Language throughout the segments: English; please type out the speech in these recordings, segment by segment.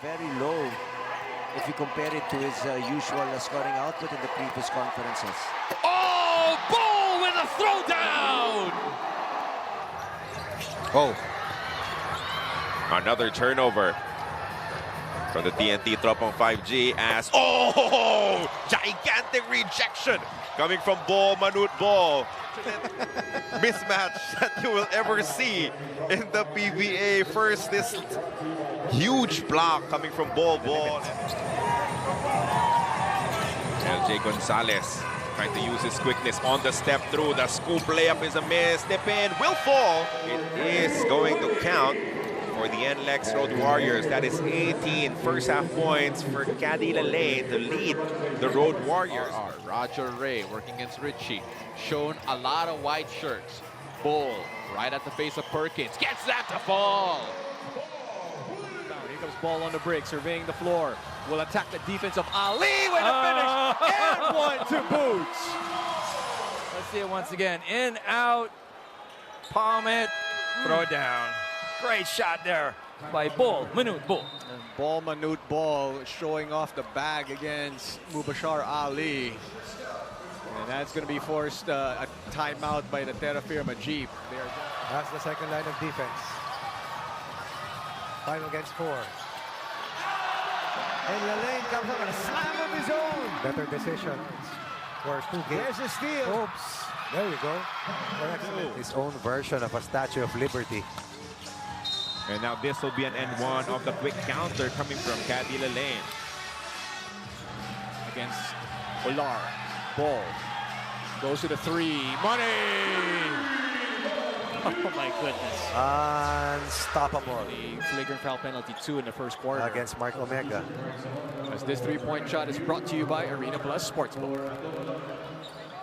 very low if you compare it to his usual scoring output in the previous conferences. Oh, Bull with a throwdown! Oh. Another turnover from the TNT Tropang 5G as, oh, gigantic rejection coming from Ball, Manute Ball. Mismatch that you will ever see in the PBA. First, this huge block coming from Ball. LJ Gonzalez trying to use his quickness on the step through. The scoop layup is a miss. Step in, will fall. It is going to count for the NLEX Road Warriors. That is 18 first half points for Cady Lalanne to lead the Road Warriors. Roger Ray working against Richie. Shown a lot of white shirts. Bull right at the face of Perkins. Gets that to fall. Here comes Ball on the break, surveying the floor. Will attack the defense of Ali with a finish. And one to boot. Let's see it once again. In, out, palm it, throw down. Great shot there by Bull, Manute Bull. And Ball, Manute Ball showing off the bag against Mubashar Ali. And that's going to be forced a timeout by the Terra Firma Jeep. That's the second line of defense. 5 against 4. And Lalanne comes up with a slam of his own. Better decision for 2 games. There's a steal. Oops. There you go. Excellent. His own version of a Statue of Liberty. And now this will be an N1 of the quick counter coming from Cady Lalanne. Against Olar. Ball goes to the 3. Money! Oh my goodness. Unstoppable. The flagrant foul penalty 2 in the first quarter. Against Mark Omega. As this 3-point shot is brought to you by Arena Plus Sportsbook.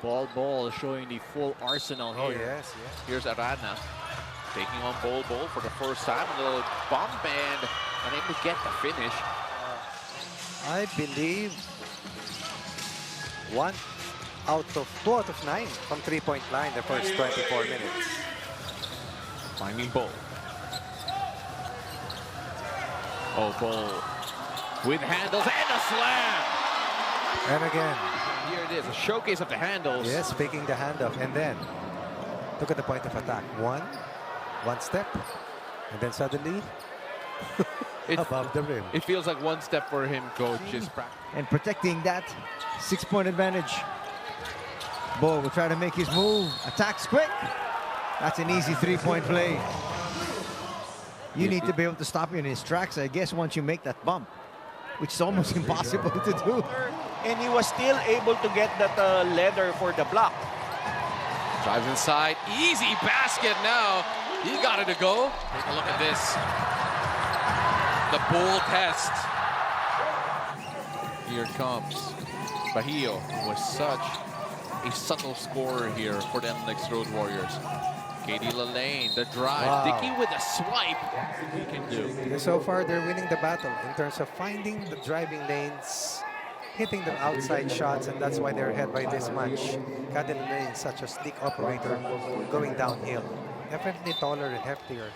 Ball showing the full arsenal here. Oh yes. Here's Arana taking on Bull for the first time. A little bump and unable to get the finish. I believe 2 out of 9 from 3-point line the first 24 minutes. Finding Bull. Oh, Bull with handles and a slam. And again. Here it is, a showcase of the handles. Yes, faking the handoff. And then look at the point of attack. One step, and then suddenly above the rim. It feels like one step for him, coach. And protecting that 6-point advantage. Bull will try to make his move. Attacks quick. That's an easy 3-point play. You need to be able to stop him in his tracks, I guess, once you make that bump, which is almost impossible to do. And he was still able to get that leather for the block. Drives inside, easy basket now. He got it to go. Take a look at this. The Bull test. Here it comes. Bahio was such a subtle scorer here for the NLEX Road Warriors. Cady Lalanne, the drive. Wow. Dickey with a swipe. He can do. And so far, they're winning the battle in terms of finding the driving lanes, hitting the outside shots, and that's why they're ahead by this much. Cady Lalanne is such a slick operator going downhill. Definitely taller and heftier.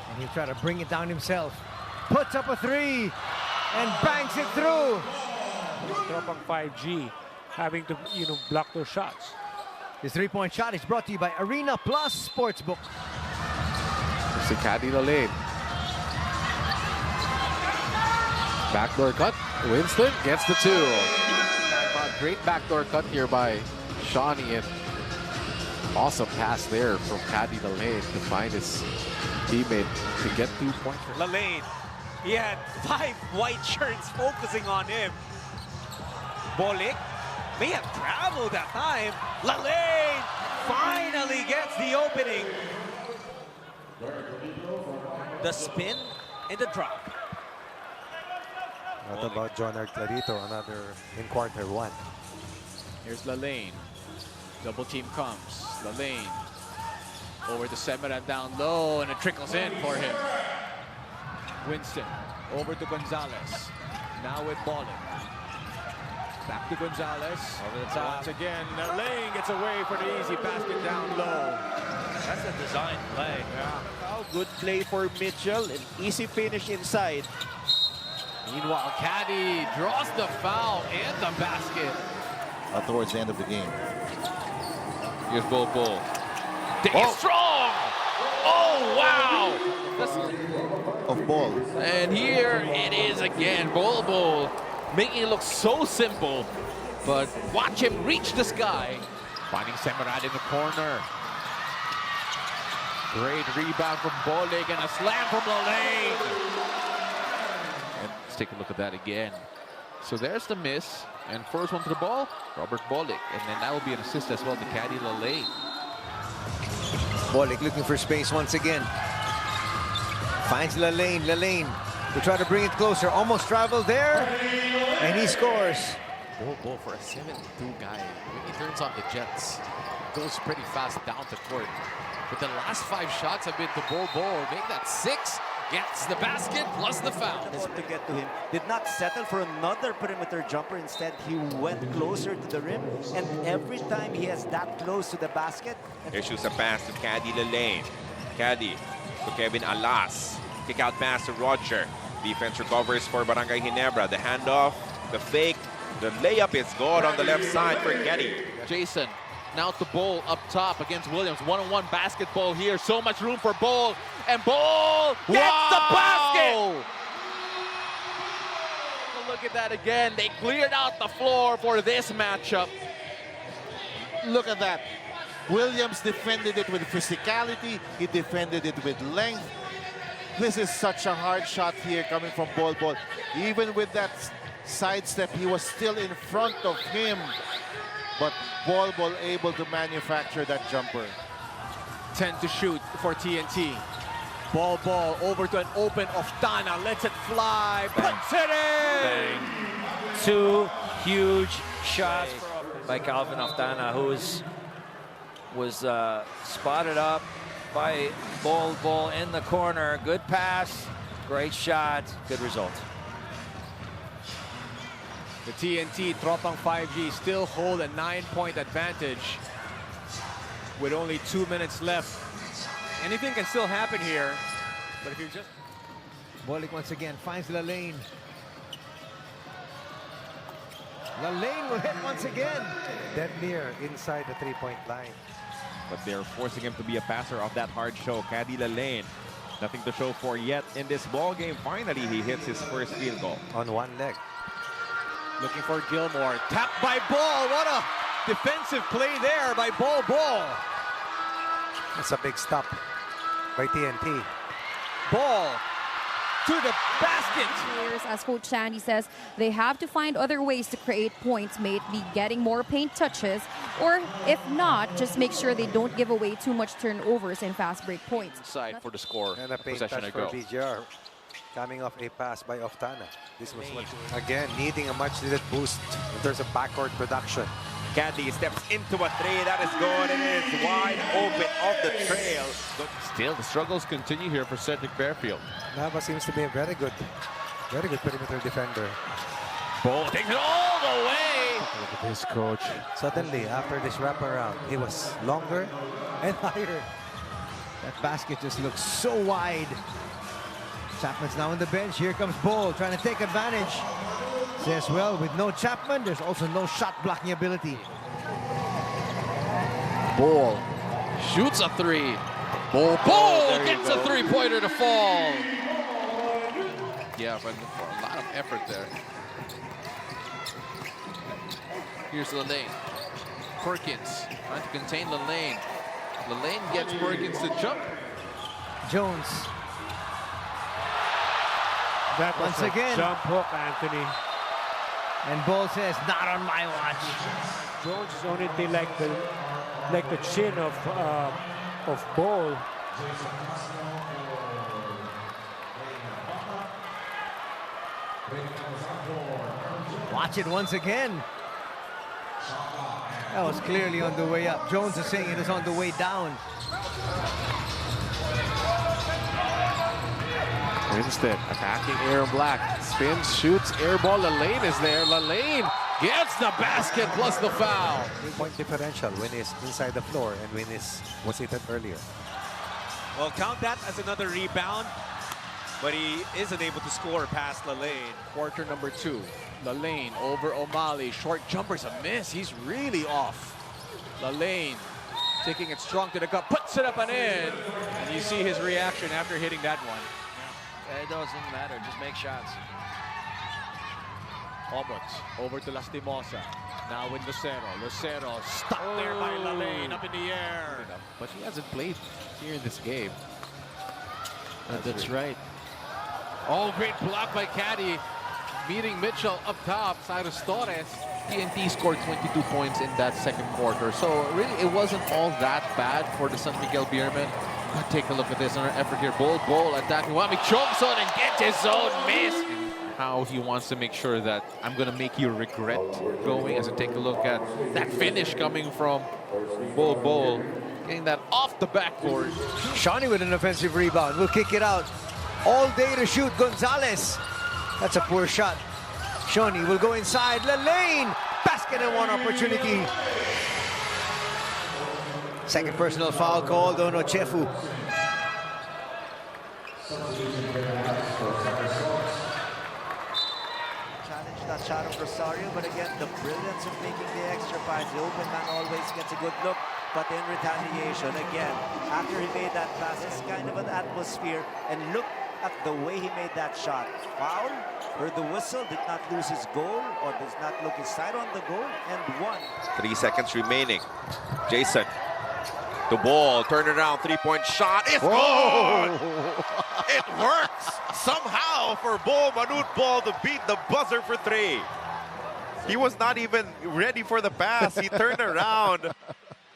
And he'll try to bring it down himself. Puts up a 3 and banks it through. Tropang 5G having to, block those shots. This 3-point shot is brought to you by Arena Plus Sportsbook. See Cady Lalanne. Backdoor cut. Winston gets the 2. Great backdoor cut here by Shawnee. And awesome pass there from Cady Lalanne to find his teammate to get 2 points. Lalanne, he had 5 white shirts focusing on him. Bolik may have traveled that time. Lalanne finally gets the opening. The spin and the drop. What about John Clarito, another in quarter 1? Here's Lalanne. Double team comes. Lalanne over to Semiran down low, and it trickles in for him. Winston over to Gonzalez. Now with Bolik. Back to Gonzalez. Over the top. Once again, Lalanne gets away for the easy basket down low. That's a design play. Yeah. foul. Good play for Mitchell. An easy finish inside. Meanwhile, Cady draws the foul and the basket. Towards the end of the game. Here's Bull. Dave Strong! Oh, wow! Of ball. And here it is again. Bull making it look so simple. But watch him reach the sky. Finding Semerad in the corner. Great rebound from Bolig and a slam from Lalanne. And let's take a look at that again. So there's the miss. And first one to the ball, Robert Bolig. And then that will be an assist as well to Cady Lalanne. Bolig looking for space once again. Finds Lalanne. Lalanne to try to bring it closer. Almost traveled there. And he scores. Bull for a 7'2" guy. When he turns on the jets, goes pretty fast down the court. But the last 5 shots have been to Bull. Make that 6. Gets the basket plus the foul. To get to him, did not settle for another perimeter jumper. Instead, he went closer to the rim, and every time he is that close to the basket, Issues a pass to Cady Lalanne. Cady to Kevin Alas. Kick out pass to Roger. Defense recovers for Barangay Ginebra. The handoff, the fake, the layup is good on the left side for Cady. Jason, now to Bull up top against Williams. One-on-one basketball here. So much room for Bull. And Bull gets the basket! Look at that again. They cleared out the floor for this matchup. Look at that. Williams defended it with physicality. He defended it with length. This is such a hard shot here coming from Bull. Even with that sidestep, he was still in front of him. But Bull able to manufacture that jumper. 10 to shoot for TNT. Ball over to an open Oftana. Lets it fly. Puts it in! 2 huge shots by Calvin Oftana, who was spotted up by Bull in the corner. Good pass, great shot, good result. The TNT Tropang 5G still hold a 9-point advantage with only 2 minutes left. Anything can still happen here, but if you just... Bolig once again finds Lalanne. Lalanne will hit once again. Dead near inside the 3-point line. But they're forcing him to be a passer of that hard show. Cady Lalanne, nothing to show for yet in this ball game. Finally, he hits his first field goal. On one leg. Looking for Gilmore. Tapped by Bull. What a defensive play there by Bull. That's a big stop by TNT. Bull to the basket. As Coach Sandy says, they have to find other ways to create points, maybe getting more paint touches, or if not, just make sure they don't give away too much turnovers and fast break points. Side for the score. And a paint Possession touch for ago. BGR. Coming off a pass by Oftana. This was again needing a much needed boost in terms of backcourt production. Cady steps into a 3. That is good. And it's wide open off the trail. Still, the struggles continue here for Cedric Bearfield. Nava seems to be a very good perimeter defender. Bull takes it all the way. Look at this, coach. Suddenly, after this wraparound, he was longer and higher. That basket just looks so wide. Chapman's now on the bench. Here comes Bull trying to take advantage. Says, well, with no Chapman, there's also no shot blocking ability. Bull shoots a 3. Bull gets a 3-pointer to fall. Yeah, but for a lot of effort there. Here's Lalanne. Perkins trying to contain Lalanne. Lalanne gets Perkins to jump. Jones. That was Once a again. jump hook, Anthony. And Bull says, not on my watch. Jones is only thing like the chin of Bull. Watch it once again. That was clearly on the way up. Jones is saying it is on the way down. Winston attacking Aaron Black. Spins, shoots, air ball. Lalanne is there. Lalanne gets the basket plus the foul. 3-point differential when he's inside the floor and when he was seated earlier. Well, count that as another rebound, but he isn't able to score past Lalanne. Quarter number 2. Lalanne over O'Malley. Short jumper's a miss. He's really off. Lalanne taking it strong to the cup, puts it up and in. And you see his reaction after hitting that one. It doesn't matter. Just make shots. Omot over to Lastimosa. Now with Lucero. Lucero stuck there by Lalanne up in the air. But he hasn't played here in this game. That's right. Oh, great block by Cady. Meeting Mitchell up top, Cyrus Torres. TNT scored 22 points in that second quarter. So really, it wasn't all that bad for the San Miguel Beermen. But take a look at this, another effort here. Bol attacking. Wami chokes on and gets his own miss. And how he wants to make sure that I'm going to make you regret going, as I take a look at that finish coming from Bol. Getting that off the backboard. Shawnee with an offensive rebound. Will kick it out. All day to shoot Gonzalez. That's a poor shot. Shawnee will go inside. Lalanne. Basket and one opportunity. Second personal foul called on Ochefu. Challenge that shot of Rosario, but again, the brilliance of making the extra pass. The open man always gets a good look, but in retaliation, again, after he made that pass, it's kind of an atmosphere, and look at the way he made that shot. Foul, heard the whistle, did not lose his goal, or does not look his side on the goal, and one. 3 seconds remaining. Jason, the ball, turn it around, three-point shot. It's good! It works somehow for Bol Manut to beat the buzzer for 3. He was not even ready for the pass. He turned around,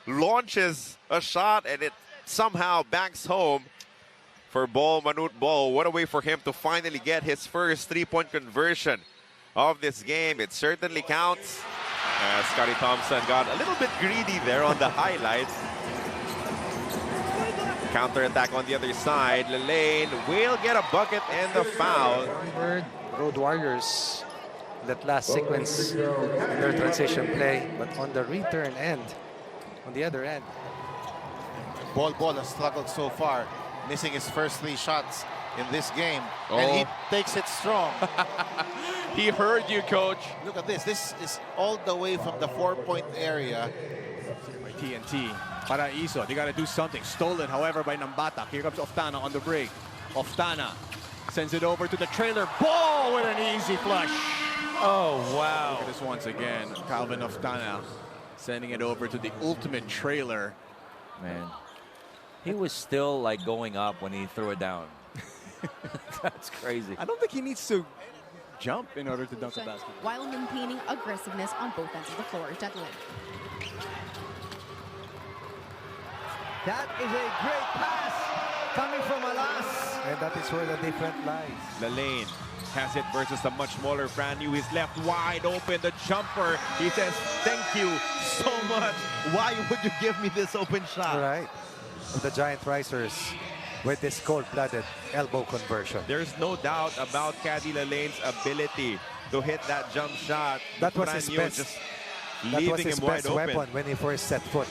launches a shot, and it somehow banks home for Bol Manut. What a way for him to finally get his first 3-point conversion of this game. It certainly counts. Scotty Thompson got a little bit greedy there on the highlights. Counter-attack on the other side. Lalanne will get a bucket and the foul. Road Warriors, that last sequence in their transition play, but on the return end, on the other end. Bol has struggled so far, missing his first 3 shots in this game, and he takes it strong. He heard you, coach. Look at this. This is all the way from the 4-point area. By TNT. Paraiso, they got to do something. Stolen, however, by Nambatak. Here comes Oftana on the break. Oftana sends it over to the trailer. Ball with an easy flush. Oh, wow. Look at this once again. Calvin Oftana sending it over to the ultimate trailer. Man, he was still like going up when he threw it down. That's crazy. I don't think he needs to jump in order to dunk the basket. While maintaining aggressiveness on both ends of the floor. Gentlemen. That is a great pass coming from Alas. And that is where the difference lies. Lalanne has it versus a much smaller Fran Yu. He's left wide open. The jumper. He says, thank you so much. Why would you give me this open shot? Right. The Giant Risers with this cold-blooded elbow conversion. There's no doubt about Cady Lalanne's ability to hit that jump shot. That was Fran his Yu best. just That was leaving his him wide best open. weapon when he first set foot.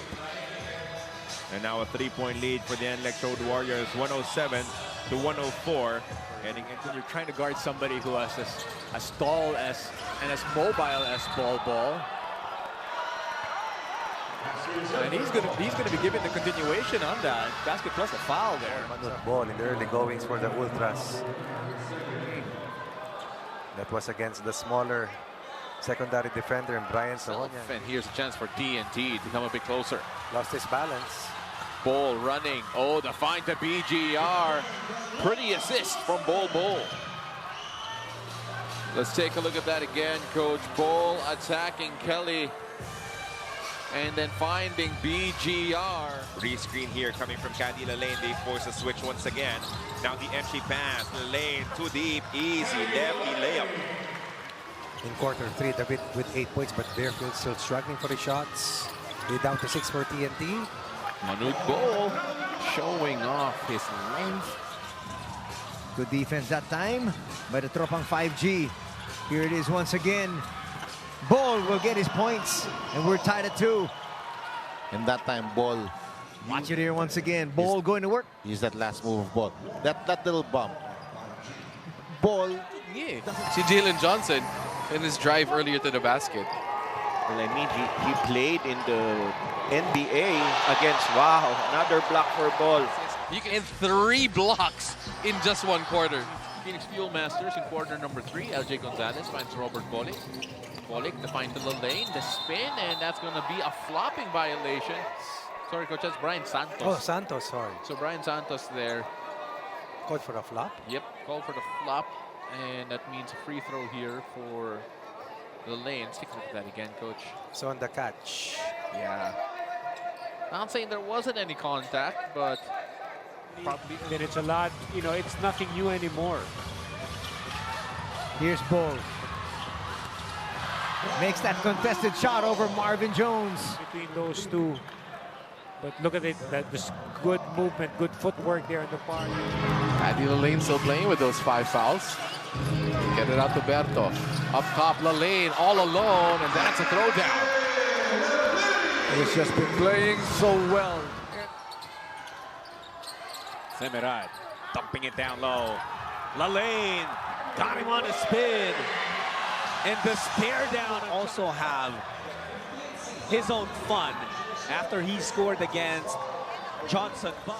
And now a 3-point lead for the NLEX Road Warriors, 107 to 104. Heading into, you're trying to guard somebody who has as tall as and as mobile as Bol. And he's gonna be given the continuation on that basket plus a foul there. Ball in the early goings for the Ultras. That was against the smaller secondary defender in Brian Sahonia. And here's a chance for TNT to come a bit closer. Lost his balance. Bol running. Oh, the find to BGR. Pretty assist from Bol. Let's take a look at that again, Coach. Bol attacking Kelly. And then finding BGR. Rescreen here coming from Cady Lalanne. They force a switch once again. Now the entry pass. Lalanne too deep. Easy lefty layup. In quarter 3, David with 8 points, but Bearfield still struggling for the shots. They're down to 6 for TNT. Manut Bol showing off his length. Good defense that time by the Tropang 5G. Here it is once again. Bol will get his points, and we're tied at 2. And that time, Bol Watch it here once again. Ball going to work. Use that last move of ball. That little bump. Ball. Yeah. See Jalen Johnson in his drive earlier to the basket. Well, I mean, he played in the NBA against, wow, another block for ball. You can in 3 blocks in just 1 quarter. Phoenix Fuel Masters in quarter number 3. LJ Gonzalez finds Robert Bolick. Bolick to find the Lalanne, the spin, and that's going to be a flopping violation. Sorry, Coach, that's Brian Santos. Oh, Santos, sorry. So Brian Santos there. Called for a flop? Yep, called for the flop, and that means a free throw here for Lalanne. Let's take a look at that again, Coach. So on the catch. Yeah. Not saying there wasn't any contact, but probably. Then it's a lot, you know, it's nothing new anymore. Here's Ball. Makes that contested shot over Marvin Jones. Between those two. But look at it, this good movement, good footwork there in the park. Cady Lalanne still playing with those 5 fouls. Get it out to Berto. Up top, Lalanne all alone, and that's a throwdown. He's just been playing so well. Semerad dumping it down low. Lalanne got him on a spin. And the stare down also have his own fun after he scored against Johnson. But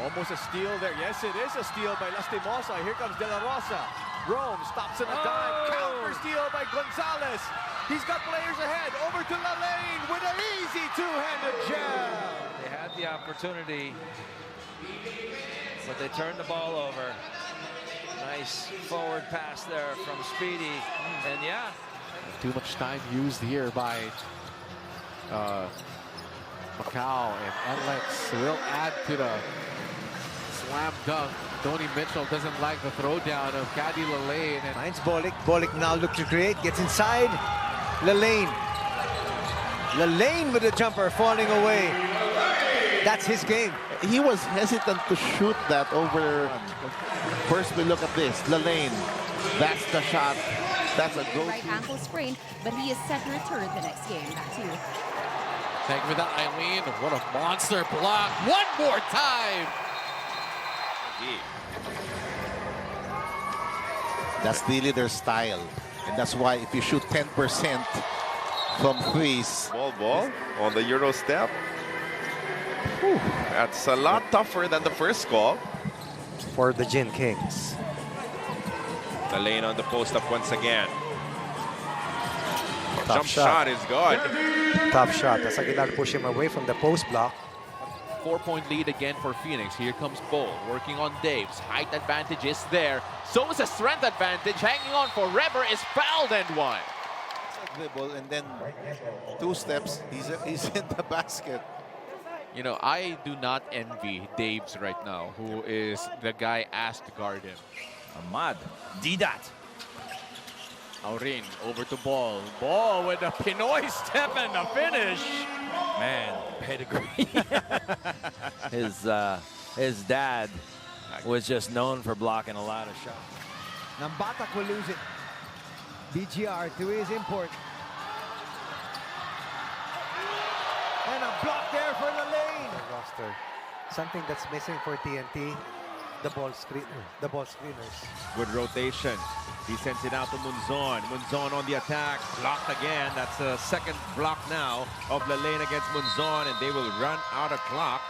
Almost a steal there. Yes, it is a steal by Lastimosa. Here comes De La Rosa. Rome stops in a dive. Counter steal by Gonzalez. He's got players ahead. Over to Lalanne with an easy 2-handed jam. They had the opportunity, but they turned the ball over. Nice forward pass there from Speedy. And yeah. Too much time used here by Macau, and NLEX will add to the slam dunk. Tony Mitchell doesn't like the throwdown of Cady Lalanne. And Finds Bolick. Bolick now looks to create. Gets inside. Lalanne. Lalanne with a jumper falling away. That's his game. He was hesitant to shoot that over. First we look at this. Lalanne. That's the shot. That's a goal. Right ankle sprain, but he is set to return the next game. Back to you. thank you for that, Eileen. What a monster block. One more time. That's really their style. And that's why if you shoot 10% from threes. Ball on the Euro step. Whew, that's a lot tougher than the first call. For the Gin Kings. Lalanne on the post up once again. Tough Jump shot is good. Tough shot. As Aguilar push him away from the post block. 4-point lead again for Phoenix. Here comes Bull working on Daves. Height advantage is there. So is a strength advantage. Hanging on forever is fouled and one. Dribble, and then 2 steps, he's in the basket. You know, I do not envy Daves right now, who is the guy asked to guard him. Ahmad, Didat. Aurin over to Ball. Ball with a Pinoy step and a finish. Man, pedigree. His dad was just known for blocking a lot of shots. Nambatak will lose it. BGR to his import. And a block there for Lalanne. Roster. Something that's missing for TNT. The ball screeners. Good rotation. He sends it out to Munzon. Munzon on the attack. Blocked again. That's the second block now of Lalanne against Munzon, and they will run out of clock.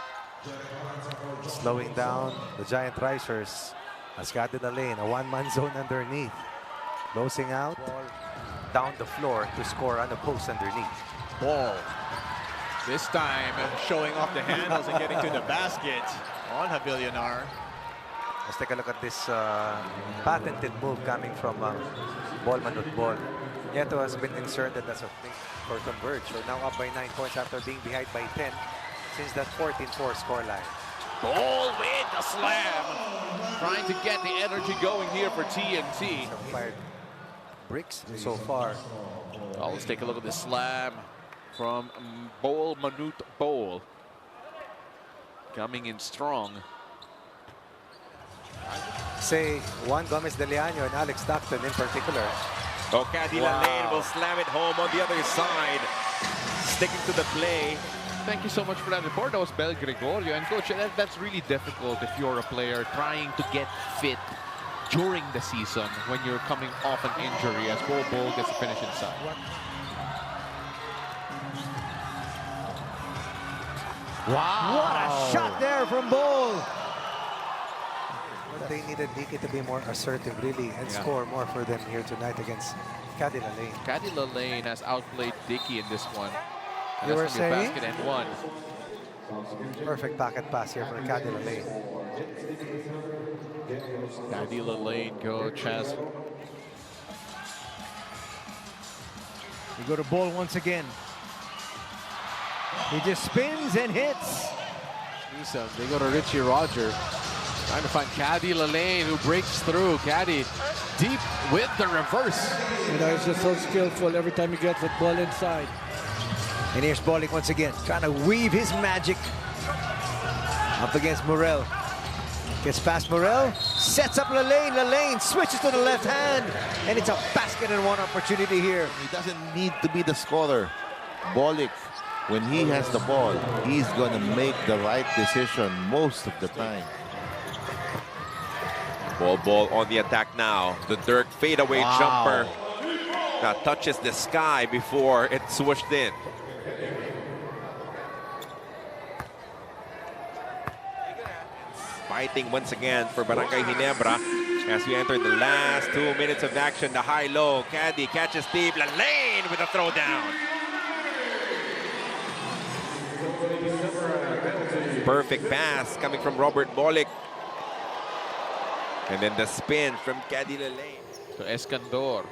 Slowing down the Giant Risers. As Cady Lalanne, a one-man zone underneath. Closing out. Down the floor to score on the post underneath. Ball. This time showing off the handles and getting to the basket on Havilionar. Let's take a look at this patented move coming from Ball Manut Ball. Nieto has been inserted as a thing for Converge. So now up by 9 points after being behind by 10 since that 14-4 scoreline. Ball with the slam. Trying to get the energy going here for TNT. Some fired bricks so far. Oh, let's take a look at the slam from Ball Manut Ball. Coming in strong. Say Juan Gomez de Leaño and Alex Stockton in particular. Cady Lalanne will slam it home on the other side. Sticking to the play. thank you so much for that report. That was Bel Gregorio. And Coach, that's really difficult if you're a player trying to get fit during the season when you're coming off an injury as Bol gets to finish inside. Wow. What a shot there from Bol. But they needed Dicky to be more assertive, really, and score more for them here tonight against Cady Lalanne. Cady Lalanne has outplayed Dicky in this one. And You were that's gonna be a saying? basket and one. Perfect packet pass here for Cady Lalanne. Cady Lalanne, Coach, has We go to Bol once again. He just spins and hits. They go to Richie Roger. Trying to find Cady Lalanne, who breaks through. Cady deep with the reverse. You know, he's just so skillful every time he gets the ball inside. And here's Bolik once again, trying to weave his magic up against Morel. Gets past Morel, sets up Lalanne. Lalanne switches to the left hand, and it's a basket and one opportunity here. He doesn't need to be the scorer. Bolik, when he has the ball, he's going to make the right decision most of the time. Bol on the attack now. The Dirk fadeaway jumper that touches the sky before it swooshed in. Fighting once again for Barangay Ginebra as we enter the last 2 minutes of action. The high-low. Cady catches deep. Lalanne with a throwdown. Perfect pass coming from Robert Bolik. And then the spin from Cady Lalanne. to Escandor.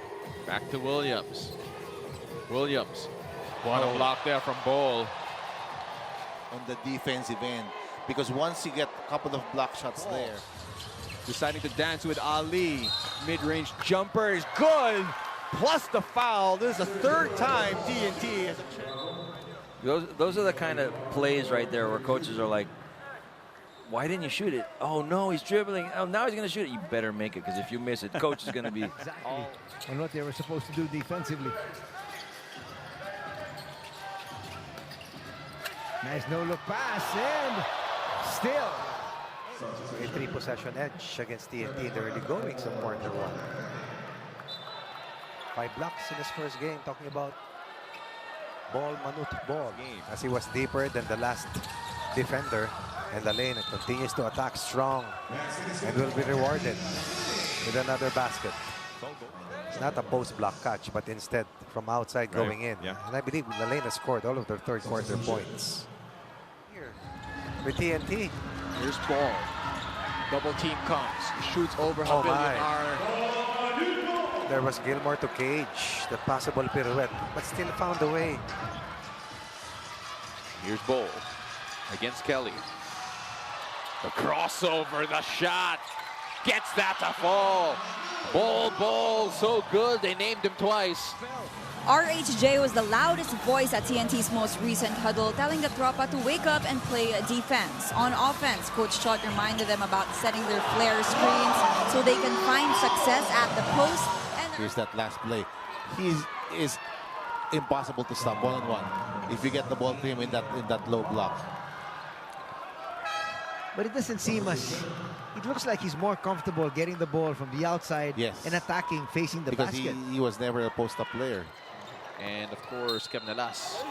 Back to Williams. Williams. What a block there from Bol. On the defensive end. Because once you get a couple of block shots there. Deciding to dance with Ali. Mid-range jumper is good. Plus the foul. This is the third time TNT has a chance. Those are the kind of plays right there where coaches are like, why didn't you shoot it? Oh, no, he's dribbling. Oh, now he's going to shoot it. You better make it, because if you miss it, coach is going to be... Exactly. And what they were supposed to do defensively. Nice no-look pass, and still. A three-possession edge against TNT in the early goings of quarter one. 5 blocks in his first game, talking about Bol, as he was deeper than the last defender. And Lalanne continues to attack strong and will be rewarded with another basket. Not a post-block catch, but instead from outside going in. Yeah. And I believe Lalanne has scored all of their third quarter points. Here with TNT. Here's Ball. Double team comes. Shoots over Oh my. Pavilion. There was Gilmore to cage the possible pirouette, but still found a way. Here's Bol against Kelly. The crossover, the shot. Gets that to fall. Bol, so good. They named him twice. RHJ was the loudest voice at TNT's most recent huddle, telling the Tropa to wake up and play defense. On offense, Coach Chot reminded them about setting their flare screens so they can find success at the post. And Here's that last play. He is impossible to stop one-on-one if you get the ball to him in that low block. But it doesn't seem as... It looks like he's more comfortable getting the ball from the outside and attacking, facing the because basket. he was never a post-up player. And of course, Kemnelas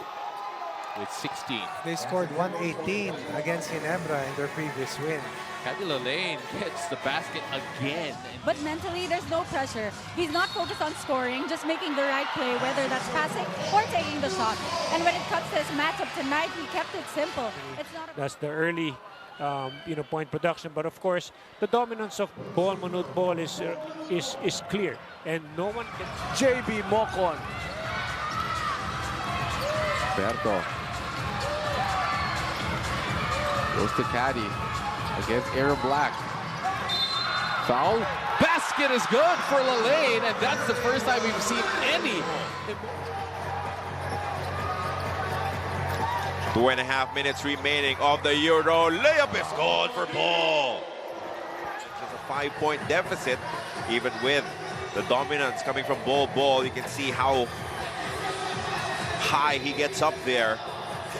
with 16. They scored 118 against Ginebra in their previous win. Cady Lalanne gets the basket again. But mentally, there's no pressure. He's not focused on scoring, just making the right play, whether that's passing or taking the shot. And when it comes to his matchup tonight, he kept it simple. It's not That's the early point production, but of course the dominance of Bol Manute Bol is clear, and no one can. JB Mocon. Berto goes to Cady against Aaron Black. Foul. Basket is good for Lalanne, and that's the first time we've seen any. 2.5 minutes remaining of the Euro. Layup is good for Bol. It's a 5-point deficit, even with the dominance coming from Bol. You can see how high he gets up there.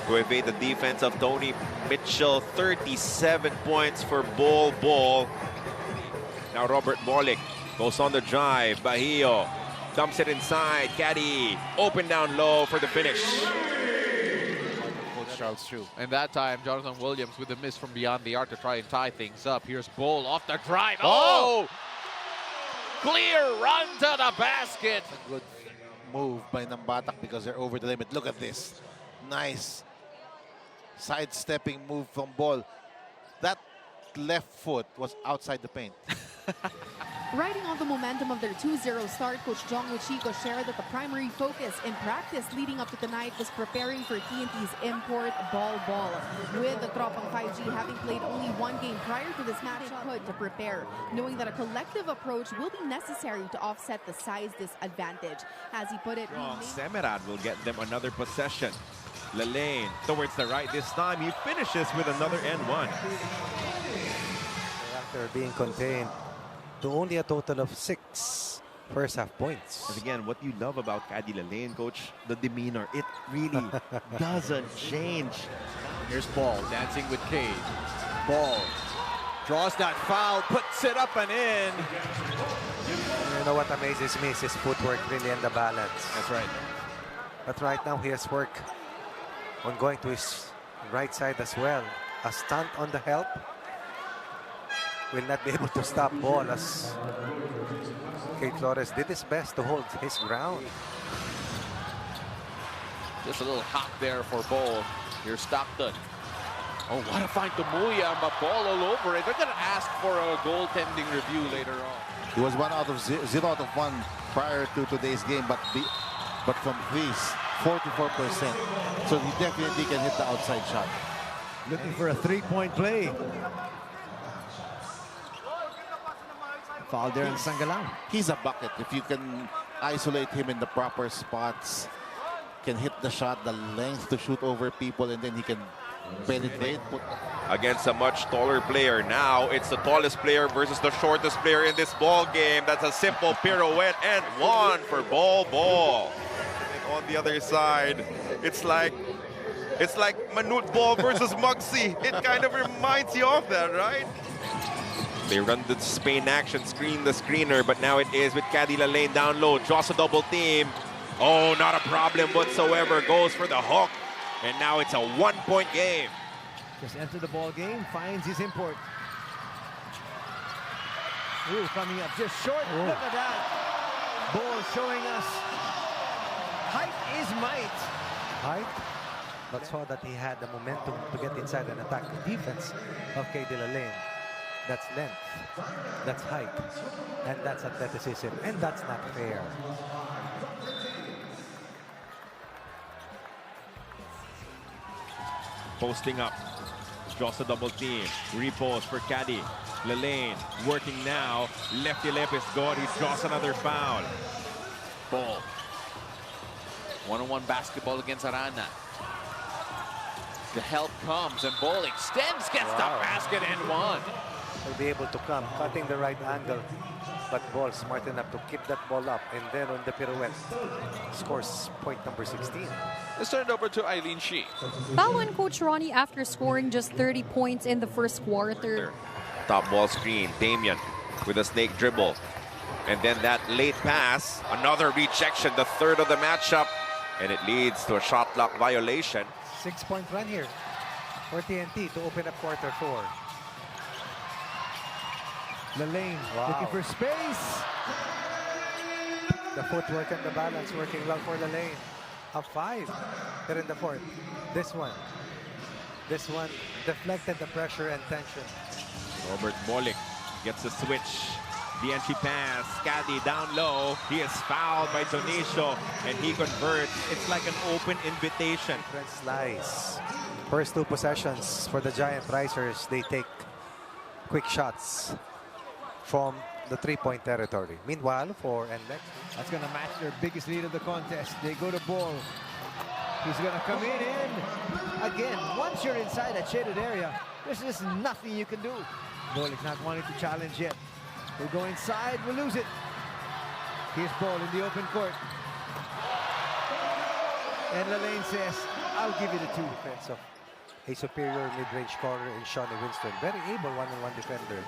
to evade the defense of Tony Mitchell. 37 points for Bol. Now Robert Bolick goes on the drive. Bahio dumps it inside. Cady open down low for the finish. Coach Charles Chu. And that time, Jonathan Williams with a miss from beyond the arc to try and tie things up. Here's Bol off the drive. Oh! Clear run to the basket. Good move by Nambatak because they're over the limit. Look at this. Nice sidestepping move from Bol. That left foot was outside the paint. Riding on the momentum of their 2-0 start, Coach Jong Wichiko shared that the primary focus in practice leading up to tonight was preparing for TNT's import ball. With the Tropang 5G having played only one game prior to this match, to prepare, knowing that a collective approach will be necessary to offset the size disadvantage. As he put it, Semerad will get them another possession. Lalanne towards the right this time. He finishes with another N1. After being contained to only a total of 6 first half points. And again, what you love about Cady Lalanne, Coach, the demeanor, it really doesn't change. Here's Ball dancing with Cade. Ball draws that foul, puts it up and in. You know what amazes me is his footwork really and the balance. That's right. But right now he has work on going to his right side as well. A stunt on the help. Will not be able to stop Ball as Kate Flores did his best to hold his ground. Just a little hop there for Ball. Here's Stockton. Oh, what a find to Muya, but Ball all over it. They're going to ask for a goaltending review later on. He was 1 out of 0 out of 1 prior to today's game, but from these, 44%. So he definitely can hit the outside shot. Looking for a 3-point play. Foul there in Sangalang. He's a bucket. If you can isolate him in the proper spots, can hit the shot, the length to shoot over people, and then he can penetrate. Against a much taller player. Now it's the tallest player versus the shortest player in this ball game. That's a simple pirouette and 1 for Bol. And on the other side, it's like Manute Bol versus Muggsy. It kind of reminds you of that, right? They run the Spain action, screen the screener, but now it is with Cady Lalanne down low, draws a double team. Oh, not a problem whatsoever, goes for the hook, and now it's a 1-point game. Just entered the ball game, finds his import. Ooh, coming up just short. Ooh. Look at that. Ball showing us height is might. Height, but saw that he had the momentum to get inside and attack the defense of Cady Lalanne. That's length, that's height, and that's athleticism, and that's not fair. Posting up, draws a double team, repost for Cady. Lalanne working now, lefty lip is good, he draws another foul. Ball. One-on-one basketball against Arana. The help comes and Ball extends, gets the basket and 1. Will be able to come, cutting the right angle, but Ball smart enough to keep that ball up, and then on the pirouette, scores point number 16. Let's turn it over to Eileen Shi. Foul on Coach Ronnie after scoring just 30 points in the first quarter. Top ball screen, Damian with a snake dribble. And then that late pass, another rejection, the 3rd of the matchup, and it leads to a shot clock violation. 6-point run here for TNT to open up quarter 4. Lalanne looking for space. The footwork and the balance working well for Lalanne. Up 5 here in the 4th. This one deflected the pressure and tension. Robert Bolick gets the switch. The entry pass, Cady down low. He is fouled by Dionisio, and he converts. It's like an open invitation. Different slice. First 2 possessions for the Giant Risers, they take quick shots from the 3-point territory. Meanwhile, for NLEX, that's going to match their biggest lead of the contest. They go to Ball. He's going to come in. Again, once you're inside that shaded area, there's just nothing you can do. Ball is not wanting to challenge yet. We'll go inside, we'll lose it. Here's Ball in the open court. And Lalanne says, I'll give it a 2. Defense of a superior mid-range scorer in Shawnee Winston. Very able one-on-one defender.